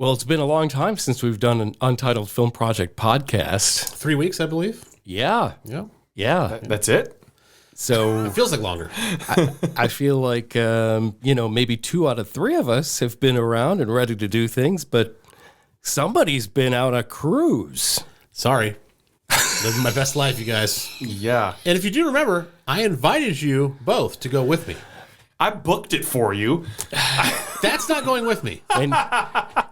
Well, it's been a long time since we've done an Untitled Film Project podcast. 3 weeks, I believe. Yeah. Yeah. That's it? So It feels like longer. I feel like, maybe 2 out of 3 of us have been around and ready to do things, but somebody's been out on a cruise. Sorry. Living my best life, you guys. Yeah. And if you do remember, I invited you both to go with me. I booked it for you. That's not going with me. And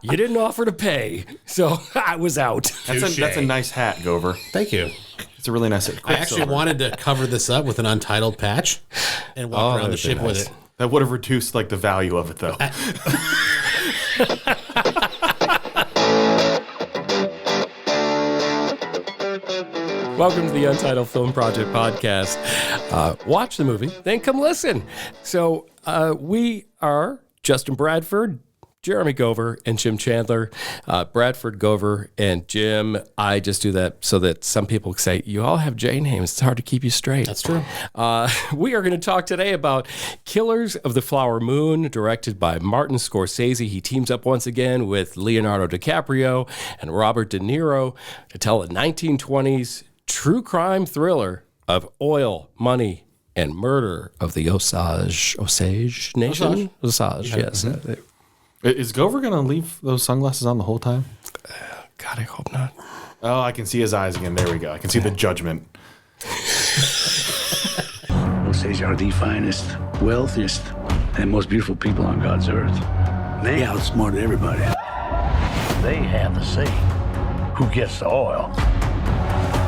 you didn't offer to pay, so I was out. That's a nice hat, Gover. Thank you. It's a really nice hat. I actually wanted to cover this up with an Untitled patch and walk around the ship with it. That would have reduced the value of it, though. Welcome to the Untitled Film Project Podcast. Watch the movie, then come listen. So we are Justin Bradford, Jeremy Gover, and Jim Chandler. Bradford, Gover, and Jim. I just do that so that some people say, you all have J names. It's hard to keep you straight. That's true. We are going to talk today about Killers of the Flower Moon, directed by Martin Scorsese. He teams up once again with Leonardo DiCaprio and Robert De Niro to tell a 1920s true crime thriller of oil, money, and murder of the Osage Nation. Osage, yes. Is Gover going to leave those sunglasses on the whole time? God, I hope not. Oh, I can see his eyes again. There we go. I can see the judgment. Osage are the finest, wealthiest, and most beautiful people on God's earth. They outsmarted everybody. They have the say who gets the oil.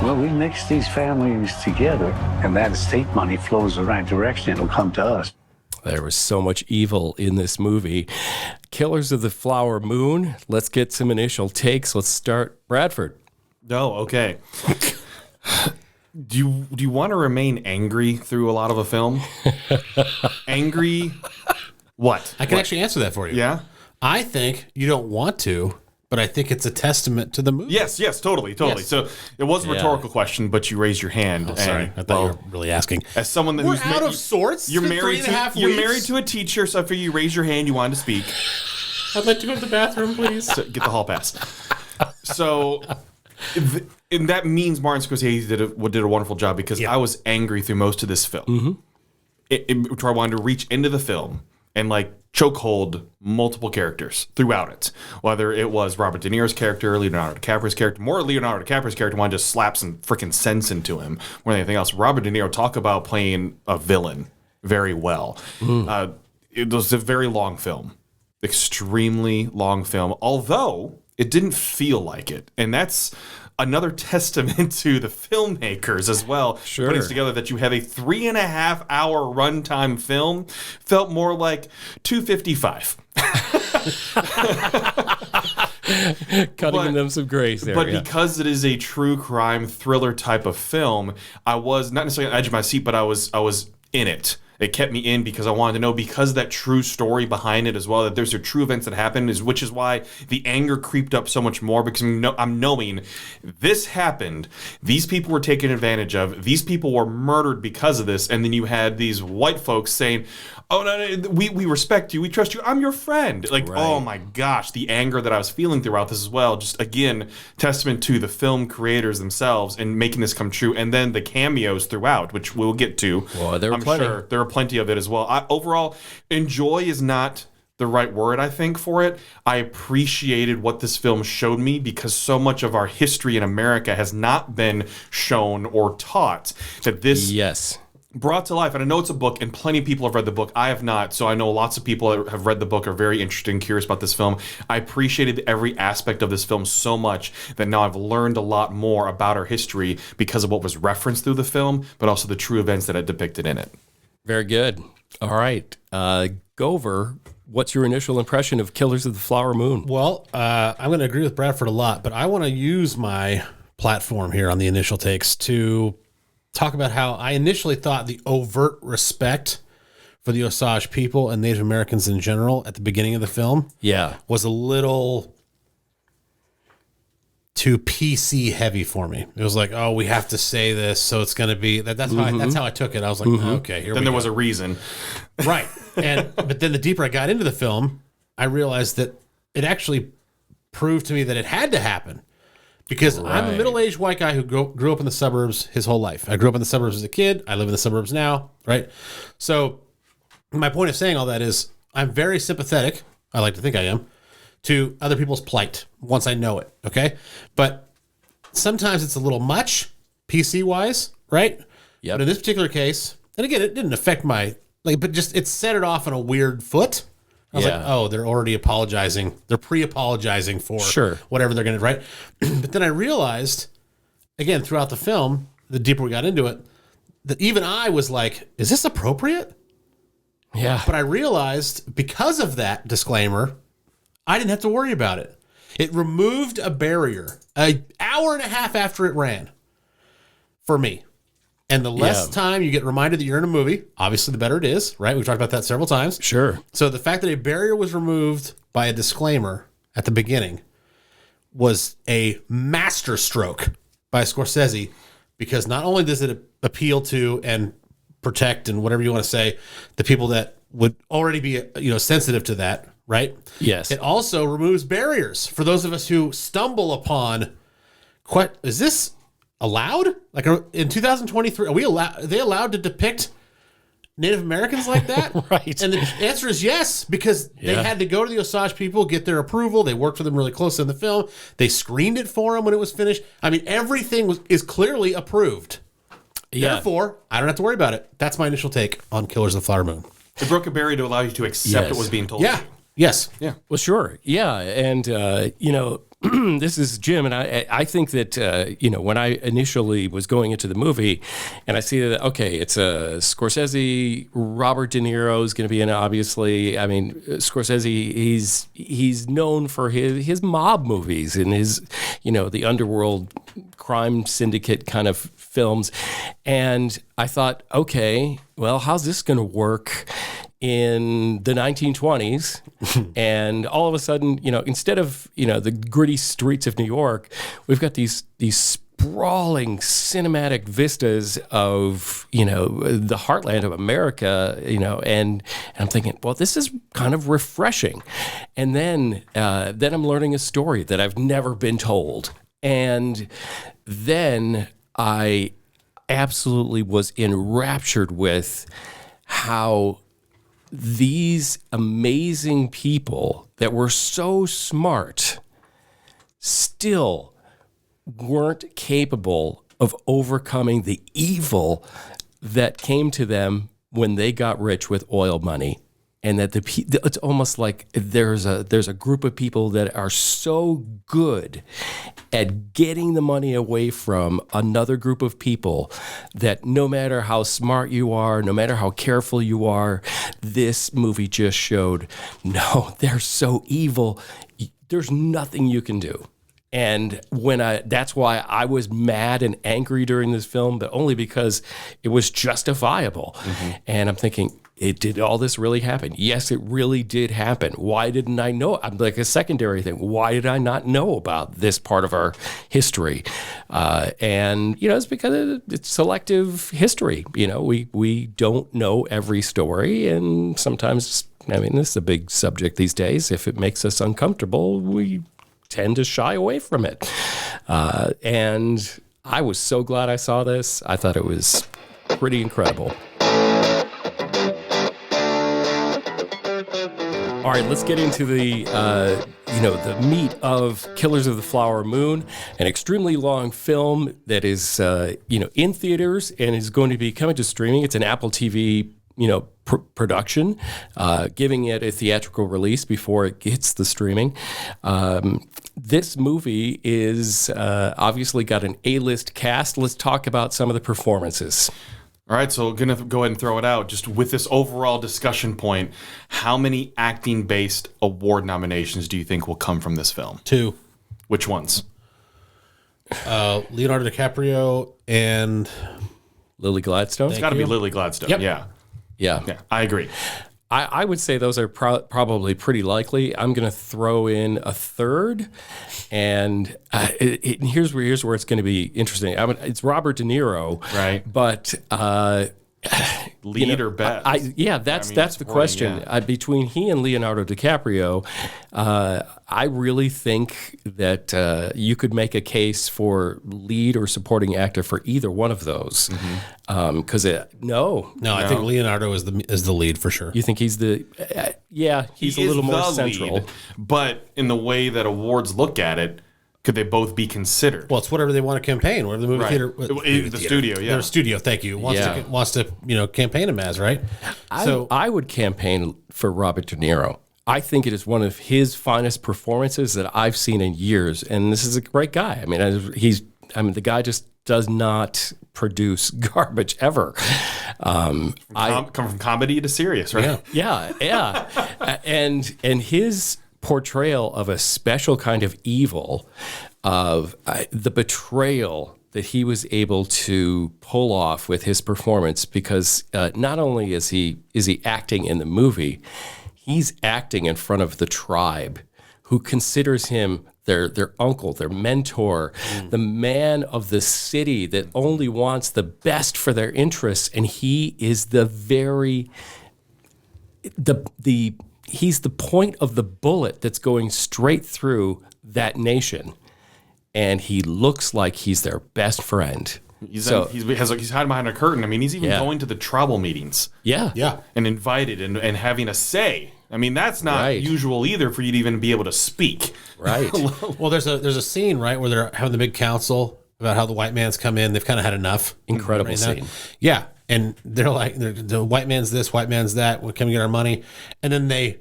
Well, we mix these families together, and that estate money flows the right direction. It'll come to us. There was so much evil in this movie. Killers of the Flower Moon. Let's get some initial takes. Let's start Bradford. Oh, okay. Do you want to remain angry through a lot of a film? Angry? What? I can actually answer that for you. Yeah? I think you don't want to, but I think it's a testament to the movie. Yes, totally. Yes. So it was a rhetorical question, but you raised your hand. Oh, sorry. I thought you were really asking. As someone We're out of sorts. You're It's been married 3.5 you're weeks. married to a teacher, so after you raised your hand, you wanted to speak. I'd like to go to the bathroom, please. So get the hall pass. So, and that means Martin Scorsese did a wonderful job because I was angry through most of this film. I wanted to reach into the film and chokehold multiple characters throughout it. Whether it was Robert De Niro's character, Leonardo DiCaprio's character, more Leonardo DiCaprio's character wanted to just slap some freaking sense into him more than anything else. Robert De Niro, talk about playing a villain very well. It was a very long film. Extremely long film, although it didn't feel like it. And that's another testament to the filmmakers as well. Sure. Putting together that you have a 3.5 hour runtime film felt more like 255. Cutting them some grace there. But because it is a true crime thriller type of film, I was not necessarily on the edge of my seat, but I was in it. It kept me in because I wanted to know, because of that true story behind it as well, that there's a true events that happened, which is why the anger creeped up so much more, because I'm knowing this happened. These people were taken advantage of. These people were murdered because of this. And then you had these white folks saying, oh, no, we respect you. We trust you. I'm your friend. Right. Oh, my gosh, the anger that I was feeling throughout this as well. Just, again, testament to the film creators themselves and making this come true. And then the cameos throughout, which we'll get to. Well, there were I'm plenty. sure there are plenty of it as well. Overall, enjoy is not the right word, I think, for it. I appreciated what this film showed me because so much of our history in America has not been shown or taught, that this brought to life. And I know it's a book, and plenty of people have read the book. I have not, so I know lots of people that have read the book are very interested and curious about this film. I appreciated every aspect of this film so much that now I've learned a lot more about our history because of what was referenced through the film, but also the true events that it depicted in it. Very good. All right. Gover, what's your initial impression of Killers of the Flower Moon? Well, I'm going to agree with Bradford a lot, but I want to use my platform here on the initial takes to talk about how I initially thought the overt respect for the Osage people and Native Americans in general at the beginning of the film was a little too PC heavy for me. It was like, oh, we have to say this, so it's going to be that's how I took it. I was like, okay, here we go. Then there was a reason. Right. But then the deeper I got into the film, I realized that it actually proved to me that it had to happen. Because I'm a middle-aged white guy who grew up in the suburbs his whole life. I grew up in the suburbs as a kid. I live in the suburbs now, right? So my point of saying all that is I'm very sympathetic, I like to think I am, to other people's plight once I know it, okay? But sometimes it's a little much, PC-wise, right? Yep. But in this particular case, and again, it didn't affect my, but just it set it off on a weird foot. I was like, oh, they're already apologizing. They're pre-apologizing for whatever they're going to, right? But then I realized, again, throughout the film, the deeper we got into it, that even I was like, is this appropriate? Yeah. But I realized because of that disclaimer, I didn't have to worry about it. It removed a barrier an hour and a half after it ran for me. And the less time you get reminded that you're in a movie, obviously the better it is, right? We've talked about that several times. Sure. So the fact that a barrier was removed by a disclaimer at the beginning was a master stroke by Scorsese, because not only does it appeal to and protect and whatever you want to say, the people that would already be, sensitive to that, right? Yes. It also removes barriers for those of us who stumble upon, is this allowed? Like in 2023, are they allowed to depict Native Americans like that? Right. And the answer is yes, because they had to go to the Osage people, get their approval. They worked for them really close in the film. They screened it for them when it was finished. I mean, everything is clearly approved. Yeah. Therefore, I don't have to worry about it. That's my initial take on Killers of the Flower Moon. It broke a barrier to allow you to accept what was being told. Yeah. Yes. Yeah. Well, sure. Yeah. And, this is Jim. And I think that, when I initially was going into the movie and I see that, okay, it's a Scorsese, Robert De Niro is going to be in it, obviously. I mean, Scorsese, he's known for his mob movies and his, the underworld crime syndicate kind of films. And I thought, okay, well, how's this going to work in the 1920s? And all of a sudden, instead of, the gritty streets of New York, we've got these sprawling cinematic vistas of, the heartland of America, and I'm thinking, well, this is kind of refreshing. And then I'm learning a story that I've never been told. And then I absolutely was enraptured with how these amazing people that were so smart still weren't capable of overcoming the evil that came to them when they got rich with oil money. And that it's almost like there's a group of people that are so good at getting the money away from another group of people that no matter how smart you are, no matter how careful you are, this movie just showed, no, they're so evil. There's nothing you can do. And that's why I was mad and angry during this film, but only because it was justifiable. Mm-hmm. And I'm thinking, did all this really happen? Yes, it really did happen. Why didn't I know? I'm like a secondary thing. Why did I not know about this part of our history? And it's because it's selective history. We don't know every story, and sometimes, this is a big subject these days. If it makes us uncomfortable, we tend to shy away from it. And I was so glad I saw this. I thought it was pretty incredible. All right, let's get into the meat of Killers of the Flower Moon, an extremely long film that is, in theaters and is going to be coming to streaming. It's an Apple TV, production, giving it a theatrical release before it hits the streaming. This movie is obviously got an A-list cast. Let's talk about some of the performances. All right, so going to go ahead and throw it out. Just with this overall discussion point, how many acting-based award nominations do you think will come from this film? 2. Which ones? Leonardo DiCaprio and Lily Gladstone. It's got to be Lily Gladstone. Yep. Yeah, I agree. I would say those are probably pretty likely. I'm going to throw in a third, and here's where it's going to be interesting. It's Robert De Niro, right? But lead or best? That's the question. Yeah. Between he and Leonardo DiCaprio, I really think that you could make a case for lead or supporting actor for either one of those. Because I think Leonardo is the lead for sure. you think he's the he's a little more central. Lead, but in the way that awards look at it, could they both be considered? Well, it's whatever they want to campaign, whatever the movie theater, the studio, their studio. Thank you. Wants to campaign him as right. I would campaign for Robert De Niro. I think it is one of his finest performances that I've seen in years, and this is a great guy. I mean, the guy just does not produce garbage ever. Come from comedy to serious, right? Yeah. and his portrayal of a special kind of evil, of the betrayal that he was able to pull off with his performance, because not only is he acting in the movie, he's acting in front of the tribe who considers him their uncle, their mentor, the man of the city that only wants the best for their interests, and he is he's the point of the bullet that's going straight through that nation, and he looks like he's their best friend. He's hiding behind a curtain. I mean, he's even going to the tribal meetings. Yeah. And invited and having a say. I mean, that's not usual either for you to even be able to speak. Right. Well, there's a scene, right, where they're having the big council about how the white man's come in. They've kind of had enough. Incredible scene. Yeah. And they're like, the white man's this, white man's that. We're coming to get our money. And then they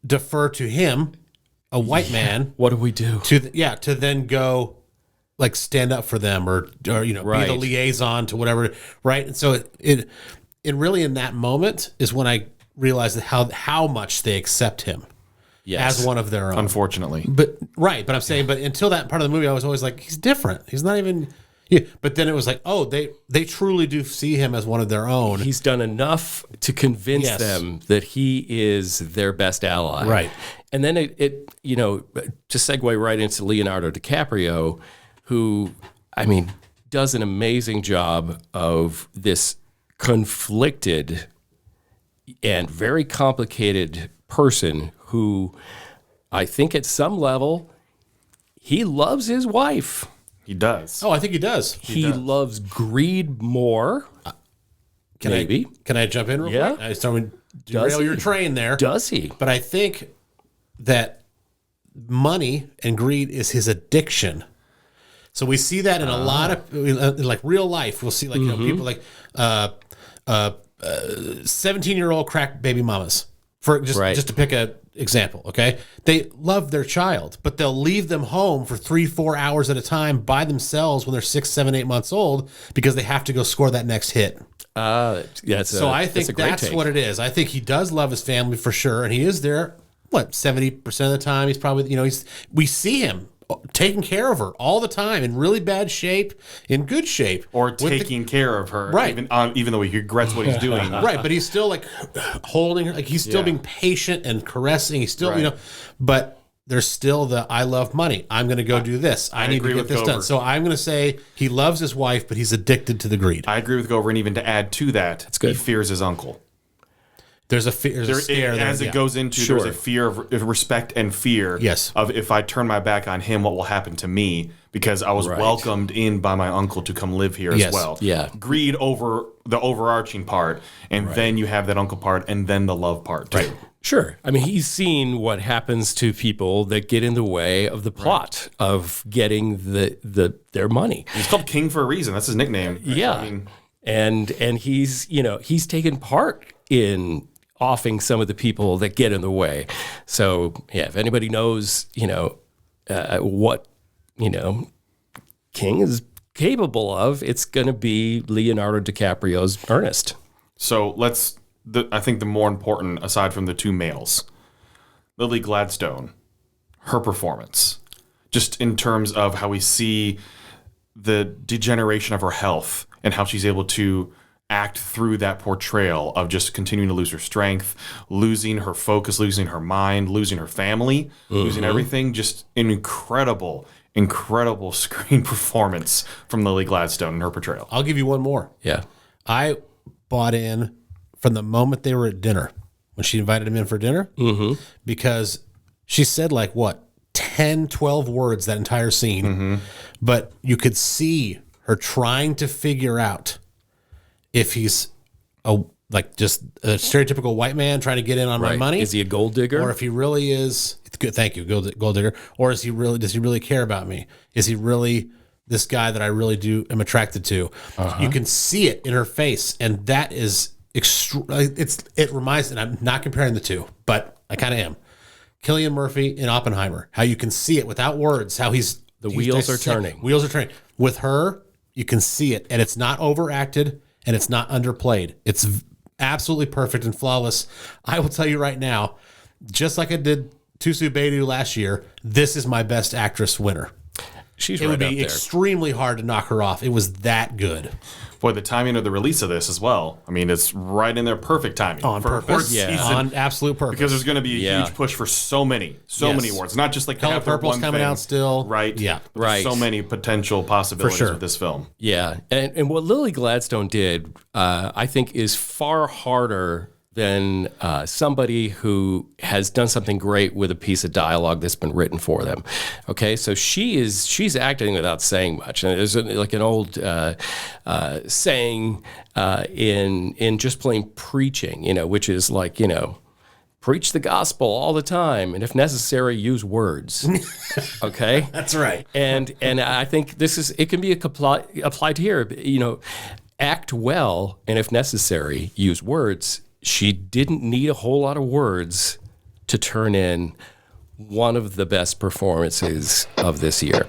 defer to him, a white man. What do we do? To then go, like, stand up for them or be the liaison to whatever. Right. And so it really, in that moment, is when I realized that how much they accept him as one of their own. Unfortunately. But I'm saying, but until that part of the movie, I was always like, he's different. He's not even. Yeah, but then it was like, oh, they truly do see him as one of their own. He's done enough to convince them that he is their best ally. Right. And then it to segue right into Leonardo DiCaprio, who, I mean, does an amazing job of this conflicted and very complicated person who, I think at some level, he loves his wife. He does. Oh, I think he does. He loves greed more. Can I jump in real quick? I started to derail your train there. Does he? But I think that money and greed is his addiction. So we see that in a lot of, like, real life. We'll see, like, people like 17-year-old crack baby mamas, for just to pick a example. Okay, they love their child, but they'll leave them home for 3-4 hours at a time by themselves when they're 6, 7, 8 months old because they have to go score that next hit. I think that's what it is. I think he does love his family for sure, and he is there. 70% of the time? He's probably we see him taking care of her all the time, in really bad shape, in good shape, or taking care of her, right? Even though he regrets what he's doing, right? But he's still, like, holding her, like, he's still being patient and caressing. He's still, but there's still the I love money. I'm going to go do this. I need to get this done. So I'm going to say he loves his wife, but he's addicted to the greed. I agree with Gover, and even to add to that, he fears his uncle. There's a fear. There's a scare as it goes into. There's a fear of respect and fear. Yes. Of, if I turn my back on him, what will happen to me? Because I was welcomed in by my uncle to come live here as well. Yeah. Greed over the overarching part, and then you have that uncle part, and then the love part too. Right. Sure. I mean, he's seen what happens to people that get in the way of the plot of getting their money. He's called King for a reason. That's his nickname. Yeah. I mean, and he's he's taken part in offing some of the people that get in the way. So if anybody knows what King is capable of, it's going to be Leonardo DiCaprio's Ernest. So I think the more important, aside from the two males, Lily Gladstone, her performance, just in terms of how we see the degeneration of her health and how she's able to act through that portrayal of just continuing to lose her strength, losing her focus, losing her mind, losing her family, losing everything. Just an incredible screen performance from Lily Gladstone in her portrayal. I'll give you one more. Yeah. I bought in from the moment they were at dinner, when she invited him in for dinner, because she said like, 10, 12 words that entire scene, but you could see her trying to figure out if he's just a stereotypical white man trying to get in on my money. Is he a gold digger? Or if he really is, good, thank you, gold digger. Or does he really care about me? Is he really this guy that I really am attracted to? You can see it in her face, and that is it reminds, and I'm not comparing the two, but I kind of am. Cillian Murphy in Oppenheimer, how you can see it without words, how he's wheels are turning. Wheels are turning. With her, you can see it, and it's not overacted, and it's not underplayed. It's absolutely perfect and flawless. I will tell you right now, just like I did Tusu Beidou last year, this is my best actress winner. She's it right would up be there. extremely hard to knock her off. It was that good. Boy, the timing of the release of this as well. I mean, it's right in there, perfect timing. On for purpose. season. On absolute purpose. Because there's going to be a huge push for so many awards. Not just like Color Purple's coming out still. Right. Yeah. But there's so many potential possibilities with this film. Yeah. And what Lily Gladstone did, I think, is far harder than somebody who has done something great with a piece of dialogue that's been written for them. Okay, so she's acting without saying much. And there's like an old saying in just plain preaching, which is like, preach the gospel all the time, and if necessary, use words. Okay, that's right. And I think it can be applied here. Act well, and if necessary, use words. She didn't need a whole lot of words to turn in one of the best performances of this year.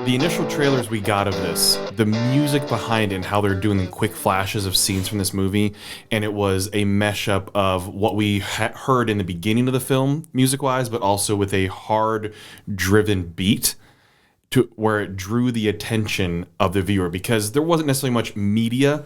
The initial trailers we got of this, the music behind it and how they're doing quick flashes of scenes from this movie, and it was a mashup of what we heard in the beginning of the film, music-wise, but also with a hard-driven beat, to where it drew the attention of the viewer, because there wasn't necessarily much media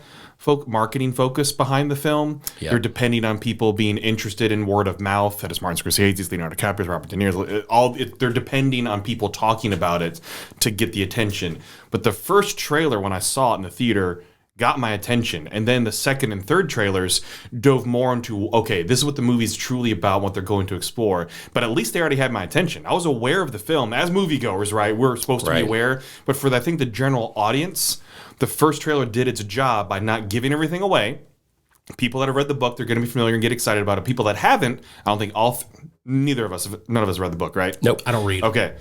marketing focus behind the film. Yep. They're depending on people being interested in word of mouth. That is Martin Scorsese, Leonardo DiCaprio, Robert De Niro. They're depending on people talking about it to get the attention. But the first trailer, when I saw it in the theater, got my attention. And then the second and third trailers dove more into, okay, this is what the movie's truly about, what they're going to explore. But at least they already had my attention. I was aware of the film. As moviegoers, right, we're supposed to be aware. But for, I think, the general audience, the first trailer did its job by not giving everything away. People that have read the book, they're going to be familiar and get excited about it. People that haven't, I don't think none of us read the book, right? Nope. I don't read. Okay.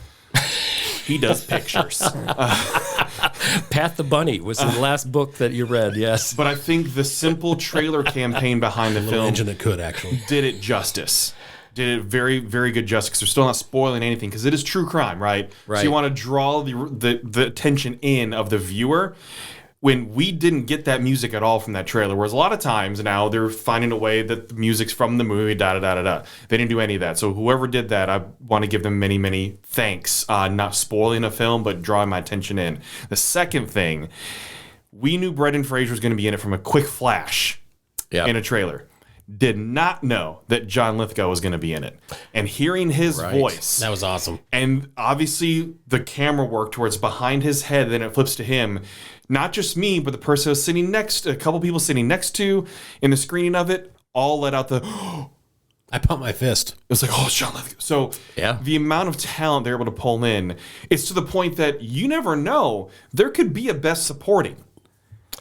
He does pictures. Pat the Bunny was the last book that you read, yes. But I think the simple trailer campaign behind the film engine that could actually did it justice. Did it very, very good justice, because they're still not spoiling anything, because it is true crime, right? So you want to draw the attention in of the viewer. When we didn't get that music at all from that trailer, whereas a lot of times now they're finding a way that the music's from the movie, da-da-da-da-da. They didn't do any of that. So whoever did that, I want to give them many, many thanks. Not spoiling a film, but drawing my attention in. The second thing, we knew Brendan Fraser was going to be in it from a quick flash in a trailer. Did not know that John Lithgow was going to be in it. And hearing his voice. That was awesome. And obviously the camera work towards behind his head, then it flips to him. Not just me, but the person was sitting a couple people sitting next to in the screening of it, all let out the... I pumped my fist. It was like, oh, it's John Lithgow. So the amount of talent they're able to pull in, it's to the point that you never know. There could be a best supporting.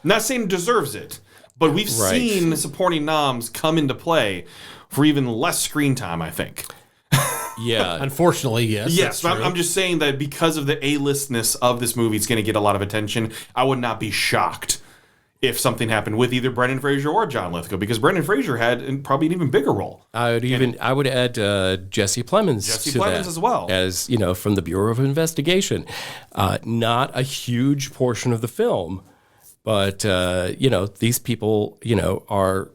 Not saying it deserves it, but we've seen supporting noms come into play for even less screen time, I think. Yeah. Unfortunately, yes. Yes, but I'm just saying that because of the A-listness of this movie, it's going to get a lot of attention. I would not be shocked if something happened with either Brendan Fraser or John Lithgow, because Brendan Fraser had probably an even bigger role. I would add Jesse Plemons to that as well, as from the Bureau of Investigation. Not a huge portion of the film, but these people are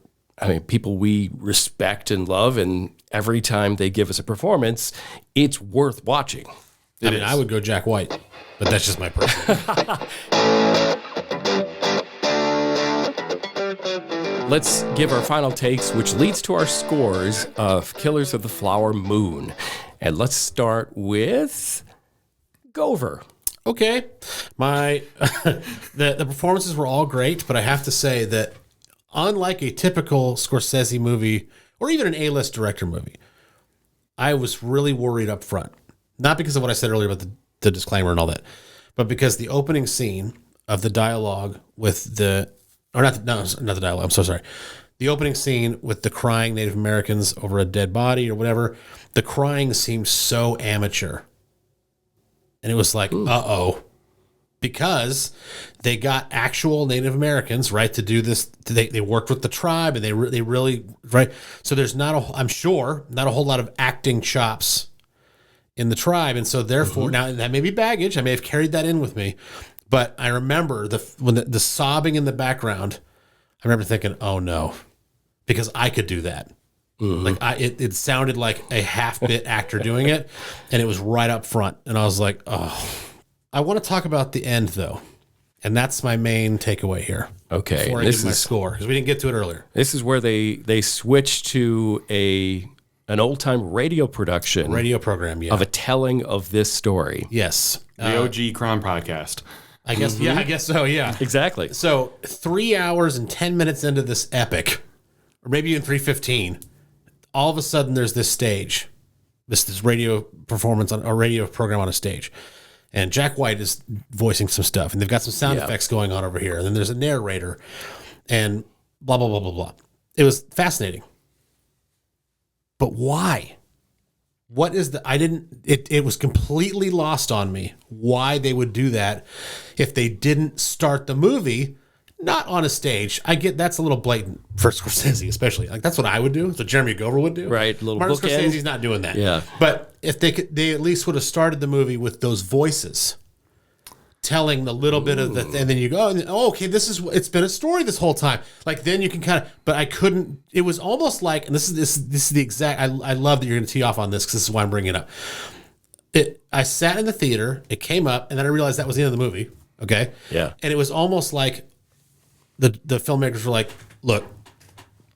people we respect and love, and every time they give us a performance, it's worth watching. I would go Jack White, but that's just my personal. Let's give our final takes, which leads to our scores of Killers of the Flower Moon. And let's start with Gover. Okay. My the performances were all great, but I have to say that unlike a typical Scorsese movie or even an A-list director movie, I was really worried up front. Not because of what I said earlier about the disclaimer and all that, but because the opening scene of the dialogue with the dialogue, I'm so sorry. The opening scene with the crying Native Americans over a dead body or whatever, the crying seemed so amateur. And it was like, uh-oh. Because they got actual Native Americans, right, to do this. They worked with the tribe, and they really, right? So there's I'm sure, not a whole lot of acting chops in the tribe. And so therefore, now that may be baggage. I may have carried that in with me. But I remember when the sobbing in the background, I remember thinking, oh no, because I could do that. Like it sounded like a half-bit actor doing it, and it was right up front. And I was like, oh. I want to talk about the end, though, and that's my main takeaway here. Okay. Before I give my score, because we didn't get to it earlier. This is where they switch to an old-time radio production. Radio program, yeah. Of a telling of this story. Yes. The OG crime podcast. I guess, I guess so, yeah. Exactly. So 3 hours and 10 minutes into this epic, or maybe even 3:15, all of a sudden there's this stage, this radio performance on a radio program on a stage. And Jack White is voicing some stuff, and they've got some sound effects going on over here. And then there's a narrator, and blah, blah, blah, blah, blah. It was fascinating. But why? What is it was completely lost on me why they would do that if they didn't start the movie not on a stage. I get that's a little blatant for Scorsese, especially. Like, that's what I would do. That's what Jeremy Gover would do. Right. A little Martin bookend. Scorsese's not doing that. Yeah. But if they at least would have started the movie with those voices telling the little bit of and then you go, okay, it's been a story this whole time. Like, then you can kind of, but I couldn't, it was almost like, and this is the exact, I love that you're going to tee off on this because this is why I'm bringing it up. I sat in the theater, it came up, and then I realized that was the end of the movie. Okay. Yeah. And it was almost like, the filmmakers were like, look,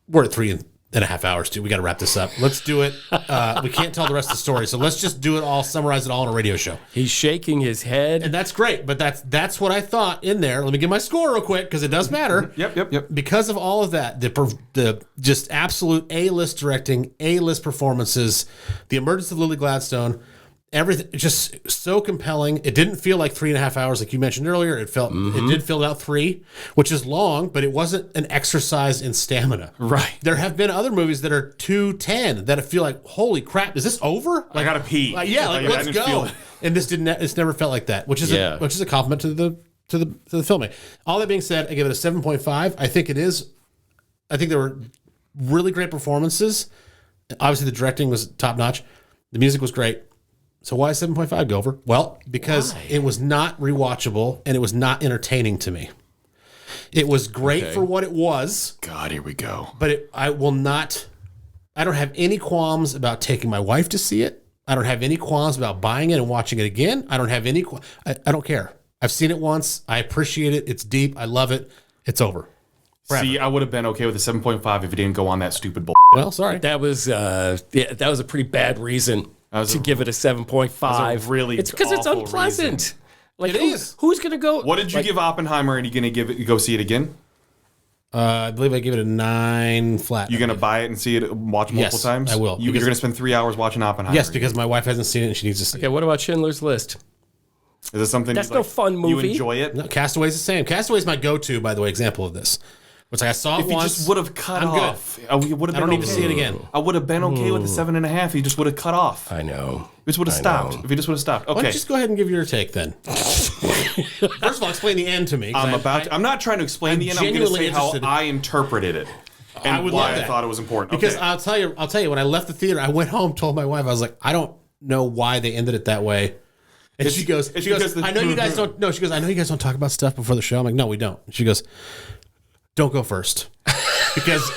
we're at 3.5 hours, dude. We got to wrap this up. Let's do it. We can't tell the rest of the story, so let's just do it all, summarize it all on a radio show. He's shaking his head. And that's great, but that's what I thought in there. Let me get my score real quick, because it does matter. Yep. Because of all of that, the just absolute A-list directing, A-list performances, the emergence of Lily Gladstone, everything just so compelling. It didn't feel like 3.5 hours, like you mentioned earlier. It did fill out 3, which is long, but it wasn't an exercise in stamina. Right. There have been other movies that are 2:10 that I feel like, holy crap, is this over? Like, I gotta pee. Let's go. And this it's never felt like that, which is a compliment to the filmmaking. All that being said, I give it a 7.5. I think there were really great performances. Obviously, the directing was top notch. The music was great. So why 7.5, Gover? Well, because it was not rewatchable and it was not entertaining to me. It was great for what it was. God, here we go. But I don't have any qualms about taking my wife to see it. I don't have any qualms about buying it and watching it again. I don't have any, I don't care. I've seen it once. I appreciate it. It's deep. I love it. It's over. Forever. See, I would have been okay with a 7.5 if it didn't go on that stupid bull. Well, sorry. That was that was a pretty bad reason to give it a 7.5. Really, it's because it's unpleasant. Reason. Like, who's going to go? What did you give Oppenheimer, and you going to go see it again? I believe I gave it a 9 flat. You going to buy it and see it, watch multiple times? I will. You're going to spend 3 hours watching Oppenheimer? Yes, because my wife hasn't seen it and she needs to see it. Okay, what about Schindler's List? Is this something that's no fun movie? You enjoy it? No, Castaway's the same. Castaway's my go-to, by the way, example of this. It's like I saw it if once. If you just would have cut off. I don't need to see it again. I would have been okay with the 7.5. You just would have cut off. I know. If you just would have stopped. If you just would have stopped. Okay. Why don't you just go ahead and give your take then? First of all, explain the end to me. I'm not trying to explain the end. I'm going to say how I interpreted it. And I would why love that. I thought it was important. Because I'll tell you, when I left the theater, I went home, told my wife, I was like, I don't know why they ended it that way. And she goes, I know you guys don't. No, she goes, I know you guys don't talk about stuff before the show. I'm like, no, we don't. And she goes, don't go first. Because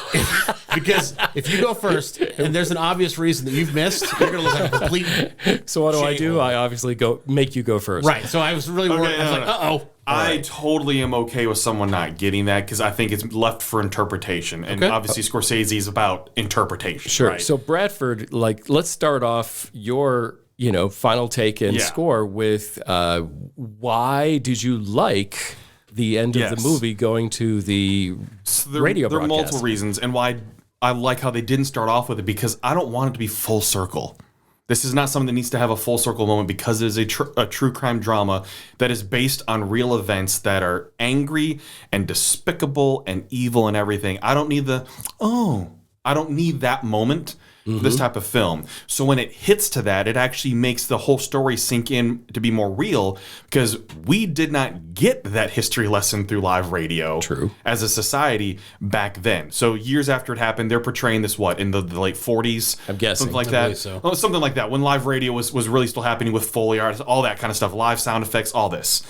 if you go first and there's an obvious reason that you've missed, you're going to look like a complete. So what do I do? I obviously make you go first. Right. So I was really worried. I was like, uh-oh. I totally am okay with someone not getting that because I think it's left for interpretation. And obviously Scorsese is about interpretation. Sure. Right? So Bradford, let's start off your final take and score with why did you like the end of the movie going to the radio broadcast? There are multiple reasons, and why I like how they didn't start off with it, because I don't want it to be full circle. This is not something that needs to have a full circle moment, because it is a true crime drama that is based on real events that are angry and despicable and evil and everything. I don't need I don't need that moment for this type of film. So when it hits to that, it actually makes the whole story sink in to be more real, because we did not get that history lesson through live radio as a society back then. So years after it happened, they're portraying this, in the late 40s? I'm guessing. Something like that. So. Oh, something like that. When live radio was really still happening with Foley art, all that kind of stuff, live sound effects, all this.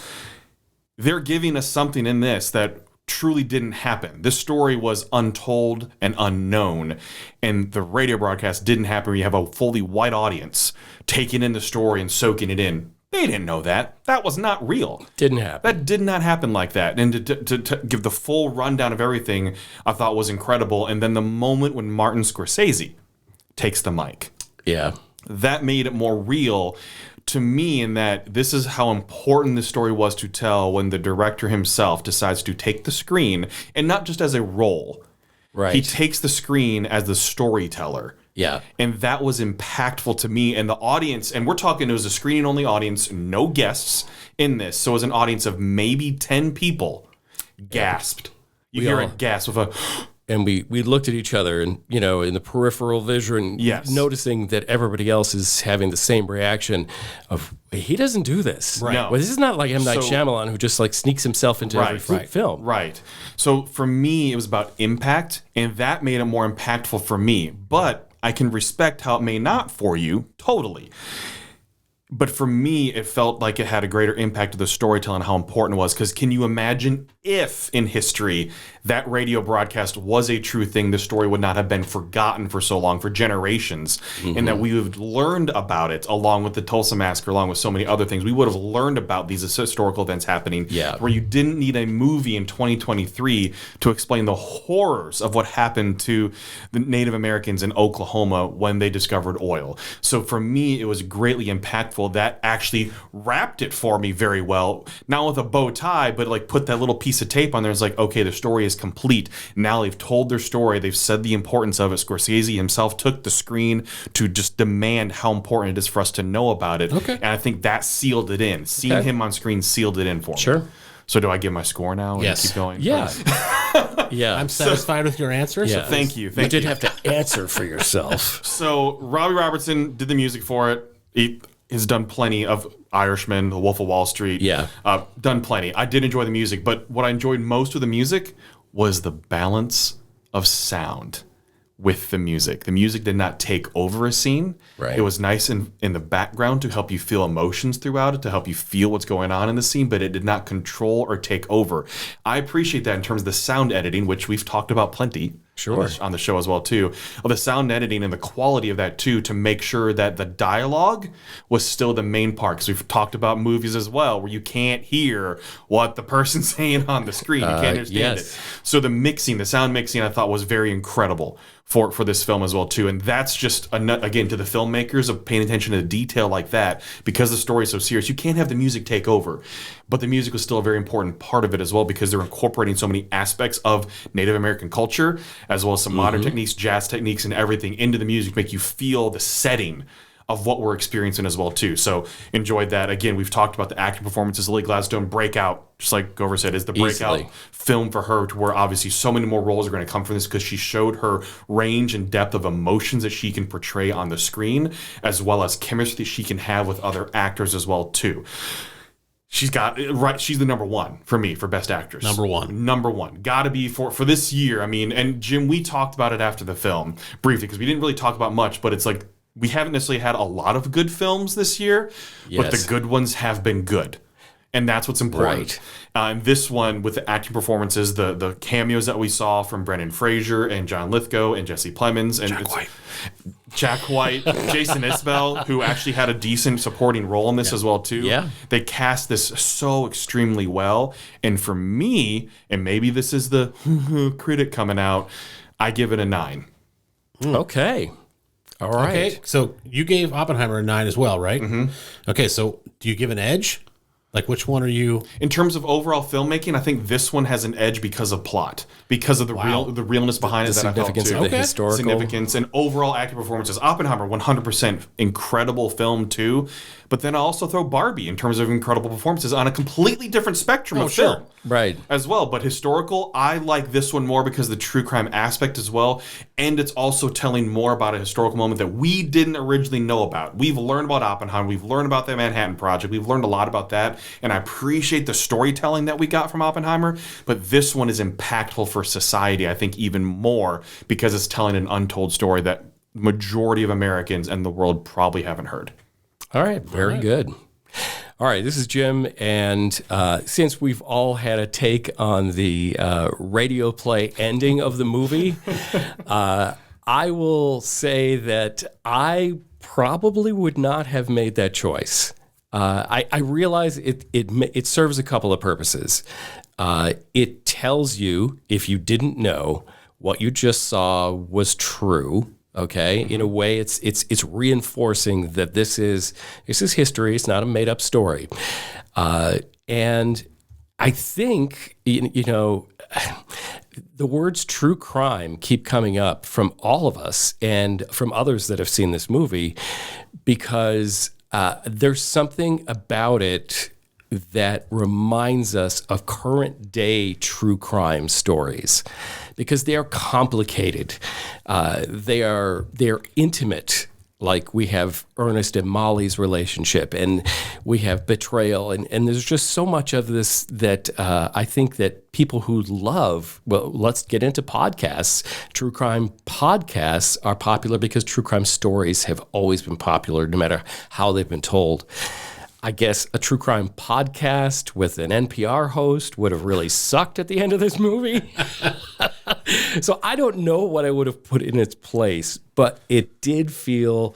They're giving us something in this that truly didn't happen. This story was untold and unknown, and the radio broadcast didn't happen where you have a fully white audience taking in the story and soaking it in. They didn't know that. That was not real. Didn't happen. That did not happen like that. And to give the full rundown of everything, I thought was incredible. And then the moment when Martin Scorsese takes the mic. Yeah. That made it more real to me, in that this is how important this story was to tell when the director himself decides to take the screen, and not just as a role. Right. He takes the screen as the storyteller. Yeah. And that was impactful to me and the audience. And we're talking, it was a screening only audience, no guests in this. So it was an audience of maybe 10 people gasped. You hear a gasp of a... And we looked at each other and, in the peripheral vision, noticing that everybody else is having the same reaction of, he doesn't do this. Right. No. Well, this is not like M. Night Shyamalan, who just sneaks himself into every film. Right. So for me, it was about impact, and that made it more impactful for me. But I can respect how it may not for you, totally. But for me, it felt like it had a greater impact to the storytelling, how important it was. Because can you imagine if in history that radio broadcast was a true thing, the story would not have been forgotten for so long, for generations, and that we would have learned about it along with the Tulsa Massacre, along with so many other things. We would have learned about these historical events happening, where you didn't need a movie in 2023 to explain the horrors of what happened to the Native Americans in Oklahoma when they discovered oil. So for me, it was greatly impactful. That actually wrapped it for me very well. Not with a bow tie, but put that little piece of tape on there. It's okay, the story is complete. Now they've told their story. They've said the importance of it. Scorsese himself took the screen to just demand how important it is for us to know about it. Okay. And I think that sealed it in. Seeing him on screen sealed it in for me. Sure. So do I give my score now and keep going? Yeah. Yeah. I'm satisfied with your answer. Yeah. So thank you. You did have to answer for yourself. So Robbie Robertson did the music for it. He has done plenty of Irishman, The Wolf of Wall Street. Yeah. Done plenty. I did enjoy the music, but what I enjoyed most with the music was the balance of sound with the music. The music did not take over a scene. Right. It was nice in the background to help you feel emotions throughout it, to help you feel what's going on in the scene, but it did not control or take over. I appreciate that in terms of the sound editing, which we've talked about plenty. Sure. On the show as well, too. Of the sound editing and the quality of that, too, to make sure that the dialogue was still the main part. Because we've talked about movies as well, where you can't hear what the person's saying on the screen. You can't understand it. So the mixing, the sound mixing, I thought was very incredible for this film as well, too. And that's just, again, to the filmmakers of paying attention to the detail like that. Because the story is so serious, you can't have the music take over. But the music was still a very important part of it as well, because they're incorporating so many aspects of Native American culture, as well as some modern techniques, jazz techniques, and everything into the music, make you feel the setting of what we're experiencing as well, too. So enjoyed that. Again, we've talked about the acting performances. Lily Gladstone, breakout, just like Gover said, is the breakout film for her, to where obviously so many more roles are going to come from this, because she showed her range and depth of emotions that she can portray on the screen, as well as chemistry she can have with other actors as well, too. She's got she's the number one for me for best actress. Number one. Got to be for this year. I mean, and Jim, we talked about it after the film briefly, because we didn't really talk about much, but it's we haven't necessarily had a lot of good films this year, but the good ones have been good. And that's what's important. Right. And this one, with the acting performances, the cameos that we saw from Brendan Fraser and John Lithgow and Jesse Plemons and Jack White, Jason Isbell, who actually had a decent supporting role in this as well, too. Yeah. They cast this so extremely well. And for me, and maybe this is the critic coming out, I give it a 9. Okay. All right. Okay, so you gave Oppenheimer a 9 as well, right? Mm-hmm. Okay, so do you give an edge? Like, which one are you? In terms of overall filmmaking, I think this one has an edge because of plot, because of the realness behind it. The that I felt significance too. of the historical significance and overall acting performances. Oppenheimer, 100% incredible film too. But then I also throw Barbie in terms of incredible performances on a completely different spectrum of film. Right. As well. But historical, I like this one more because of the true crime aspect as well. And it's also telling more about a historical moment that we didn't originally know about. We've learned about Oppenheimer. We've learned about the Manhattan Project. We've learned a lot about that. And I appreciate the storytelling that we got from Oppenheimer. But this one is impactful for society, I think, even more because it's telling an untold story that majority of Americans and the world probably haven't heard. All right, very good. All right, this is Jim, and since we've all had a take on the radio play ending of the movie, I will say that I probably would not have made that choice. I realize it serves a couple of purposes. It tells you, if you didn't know, what you just saw was true. Okay, in a way, it's reinforcing that this is history. It's not a made up story, and I think the words "true crime" keep coming up from all of us and from others that have seen this movie, because there's something about it that reminds us of current day true crime stories, because they are complicated. They're intimate. Like we have Ernest and Molly's relationship, and we have betrayal, and there's just so much of this that I think that people who love, well, let's get into podcasts. True crime podcasts are popular because true crime stories have always been popular, no matter how they've been told. I guess a true crime podcast with an NPR host would have really sucked at the end of this movie. So I don't know what I would have put in its place, but it did feel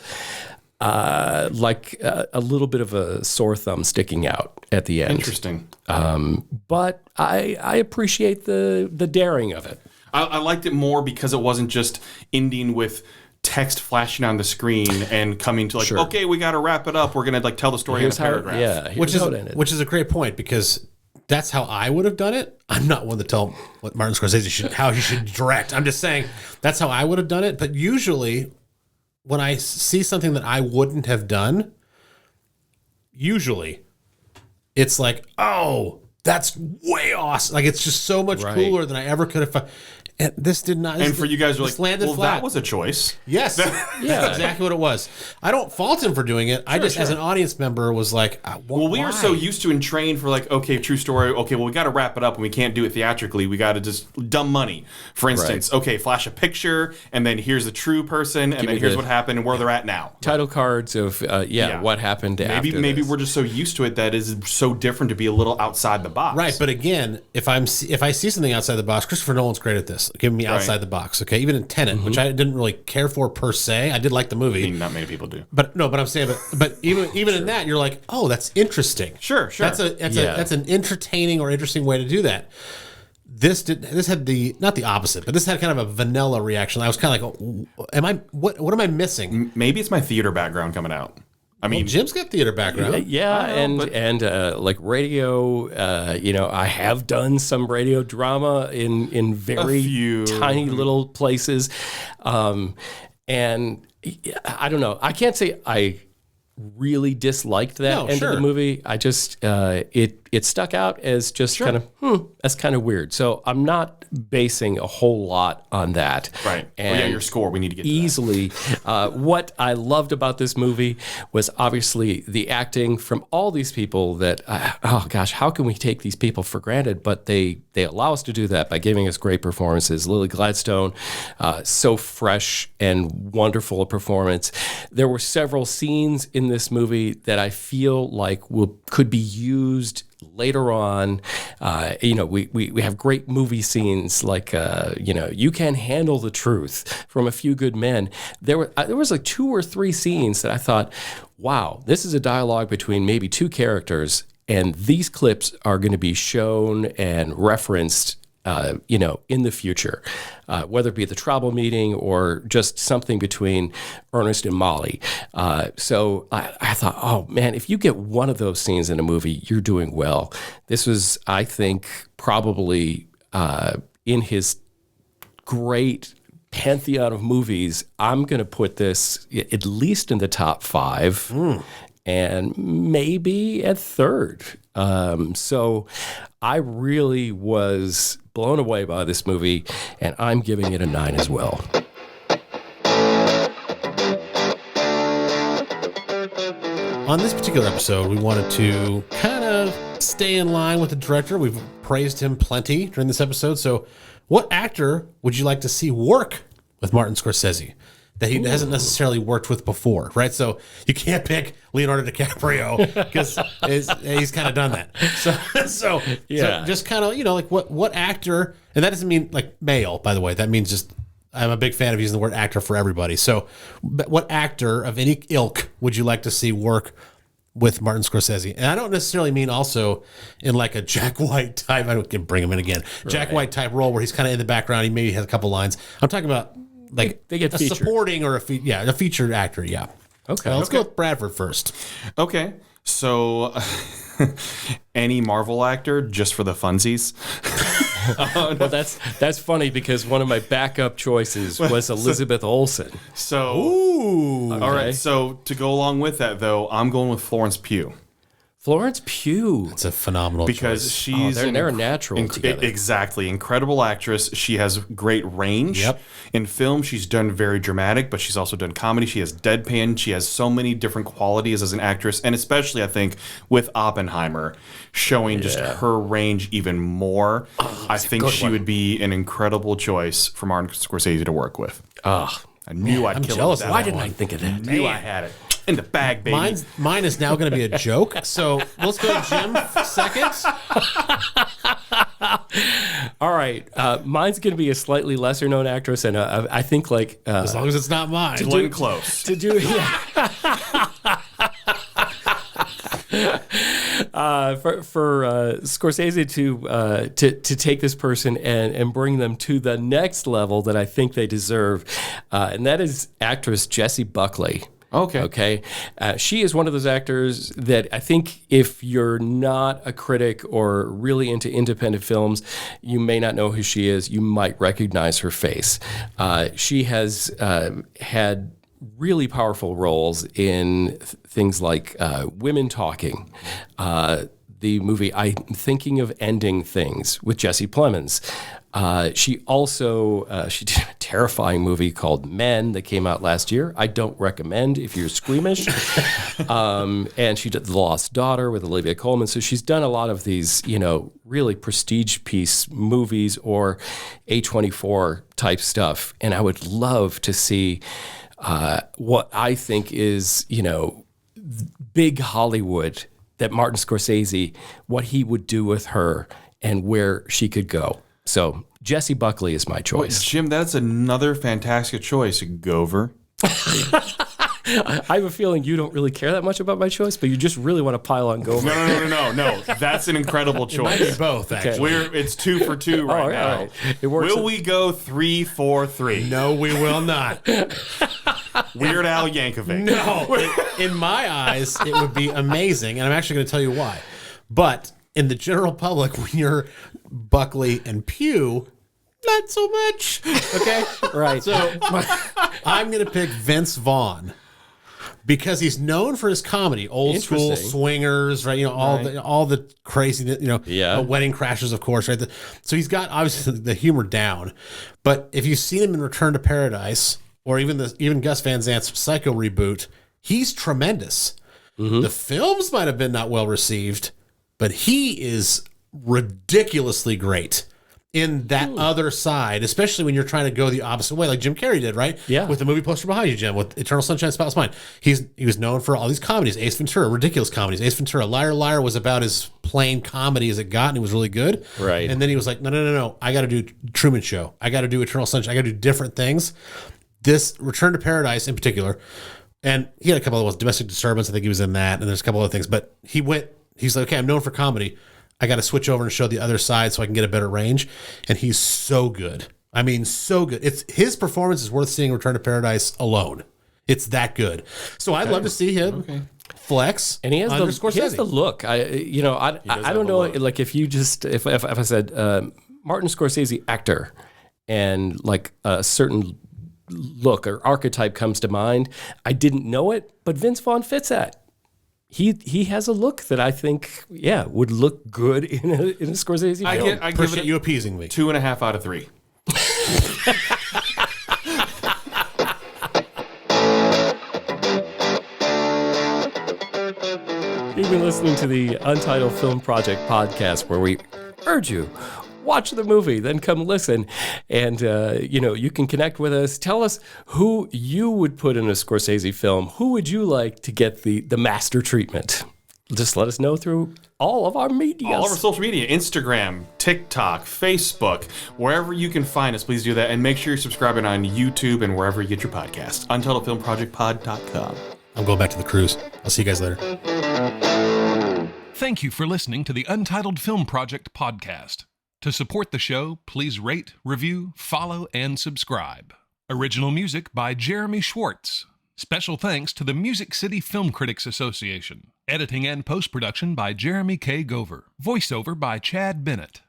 like a little bit of a sore thumb sticking out at the end. Interesting. But I appreciate the daring of it. I liked it more because it wasn't just ending with text flashing on the screen and coming to like, okay, we got to wrap it up. We're going to tell the story in a paragraph. Which is a great point, because that's how I would have done it. I'm not one to tell what Martin Scorsese how he should direct. I'm just saying that's how I would have done it. But usually when I see something that I wouldn't have done, usually it's like, oh, that's way awesome. Like, it's just so much cooler than I ever could have. And this did not. And for you guys, you're like, well, flat. that was a choice. Yes. That's exactly what it was. I don't fault him for doing it. I just, as an audience member, was like, well, we are so used to and trained for like, okay, true story. Okay, well, we got to wrap it up and we can't do it theatrically. We got to just dumb money. For instance, okay, flash a picture and then here's the true person and then here's what happened and where they're at now. Title cards of, what happened after Maybe this. we're just so used to it that is so different to be a little outside the box. Right, but again, if I see something outside the box, Christopher Nolan's great at this, giving me outside the box. Okay, even in Tenet, which I didn't really care for per se. I did like the movie. I mean, not many people do. But I'm saying, but even in that, you're like, oh, that's interesting. Sure. That's an entertaining or interesting way to do that. This had not the opposite, but this had kind of a vanilla reaction. I was kind of like, what am I missing? Maybe it's my theater background coming out. I mean, Jim's got theater background. And like radio, I have done some radio drama in very tiny little places, and I don't know. I can't say I really disliked that end of the movie. I just it stuck out as just kind of that's kind of weird. So I'm not basing a whole lot on that. Right. And your score. We need to get easily. What I loved about this movie was obviously the acting from all these people that how can we take these people for granted? But they allow us to do that by giving us great performances. Lily Gladstone, so fresh and wonderful a performance. There were several scenes in this movie that I feel like could be used later on. We have great movie scenes like You Can't Handle the Truth from A Few Good Men. There was like 2 or 3 scenes that I thought, wow, this is a dialogue between maybe 2 characters, and these clips are going to be shown and referenced in the future, whether it be the tribal meeting or just something between Ernest and Molly. So I thought, oh man, if you get one of those scenes in a movie, you're doing well. This was, I think, probably in his great pantheon of movies, I'm going to put this at least in the top 5 and maybe at 3rd. So I really was blown away by this movie, and I'm giving it a 9 as well. On this particular episode, we wanted to kind of stay in line with the director. We've praised him plenty during this episode. So what actor would you like to see work with Martin Scorsese that he hasn't necessarily worked with before, right? So you can't pick Leonardo DiCaprio because he's kind of done that. So just kind of, like what actor, and that doesn't mean like male, by the way. That means just, I'm a big fan of using the word actor for everybody. So what actor of any ilk would you like to see work with Martin Scorsese? And I don't necessarily mean also in like a Jack White type, I don't bring him in again, Jack White type role where he's kind of in the background. He maybe has a couple lines. I'm talking about like they get a featured. Supporting or a featured actor. Yeah. Okay. Let's go with Bradford first. Okay. So any Marvel actor just for the funsies. Well, that's funny because one of my backup choices was Elizabeth Olsen. So, Ooh. all right. So to go along with that, though, I'm going with Florence Pugh. Florence Pugh. It's a phenomenal Because choice. she's they're natural together. Exactly. Incredible actress. She has great range. Yep. In film, she's done very dramatic, but she's also done comedy. She has deadpan. She has so many different qualities as an actress, and especially, I think, with Oppenheimer, showing just her range even more. I think she would be an incredible choice for Martin Scorsese to work with. Oh, I knew I'd I'm kill jealous him of with why that didn't one. I think of that? Knew I had it in the bag, baby. Mine is now going to be a joke. So let's go Jim second. All right. Mine's going to be a slightly lesser known actress, and I think like As long as it's not mine. Glenn Close. to do for Scorsese to take this person and bring them to the next level that I think they deserve, and that is actress Jessie Buckley. Okay. She is one of those actors that I think if you're not a critic or really into independent films, you may not know who she is. You might recognize her face. She has had really powerful roles in things like Women Talking, the movie I'm Thinking of Ending Things with Jesse Plemons. She also she did a terrifying movie called Men that came out last year. I don't recommend if you're squeamish. And she did The Lost Daughter with Olivia Colman. So she's done a lot of these, really prestige piece movies or A24 type stuff. And I would love to see what I think is, big Hollywood that Martin Scorsese, what he would do with her and where she could go. So Jessie Buckley is my choice. Jim, that's another fantastic choice. Gover. I have a feeling you don't really care that much about my choice, but you just really want to pile on Gover. No. That's an incredible choice. Might be both, actually. It's 2 for 2 right now. Right. It works. Will we go 3 for 3? No, we will not. Weird Al Yankovic. No. In my eyes, it would be amazing. And I'm actually going to tell you why. But in the general public, when you're Buckley and Pugh, not so much. Okay? Right. So I'm going to pick Vince Vaughn because he's known for his comedy, old school swingers, right? All the crazy, Wedding Crashers, of course, right? So he's got obviously the humor down. But if you've seen him in Return to Paradise or even Gus Van Sant's Psycho reboot, he's tremendous. Mm-hmm. The films might have been not well received, but he is ridiculously great in that other side, especially when you're trying to go the opposite way, like Jim Carrey did, right? Yeah. With the movie poster behind you, Jim, with Eternal Sunshine of the Spotless Mind. He was known for all these comedies, Ace Ventura, ridiculous comedies. Ace Ventura, Liar Liar was about as plain comedy as it got, and it was really good. Right. And then he was like, no, I got to do Truman Show. I got to do Eternal Sunshine. I got to do different things. This Return to Paradise in particular, and he had a couple of Domestic Disturbance. I think he was in that, and there's a couple other things. But he's like, okay, I'm known for comedy. I got to switch over and show the other side so I can get a better range. And he's so good. I mean, so good. His performance is worth seeing Return to Paradise alone. It's that good. So I'd love to see him flex. And he has the look. I don't know. Like if I said Martin Scorsese actor, and like a certain look or archetype comes to mind, I didn't know it, but Vince Vaughn fits that. He has a look that I think, would look good in a Scorsese film. I give it you appeasing me. 2.5 out of 3. You've been listening to the Untitled Film Project Podcast, where we urge you, watch the movie, then come listen. And, you can connect with us. Tell us who you would put in a Scorsese film. Who would you like to get the master treatment? Just let us know through all of our media. All of our social media, Instagram, TikTok, Facebook, wherever you can find us, please do that. And make sure you're subscribing on YouTube and wherever you get your podcasts. UntitledFilmProjectPod.com. I'm going back to the cruise. I'll see you guys later. Thank you for listening to the Untitled Film Project Podcast. To support the show, please rate, review, follow, and subscribe. Original music by Jeremy Schwartz. Special thanks to the Music City Film Critics Association. Editing and post-production by Jeremy K. Gover. Voiceover by Chad Bennett.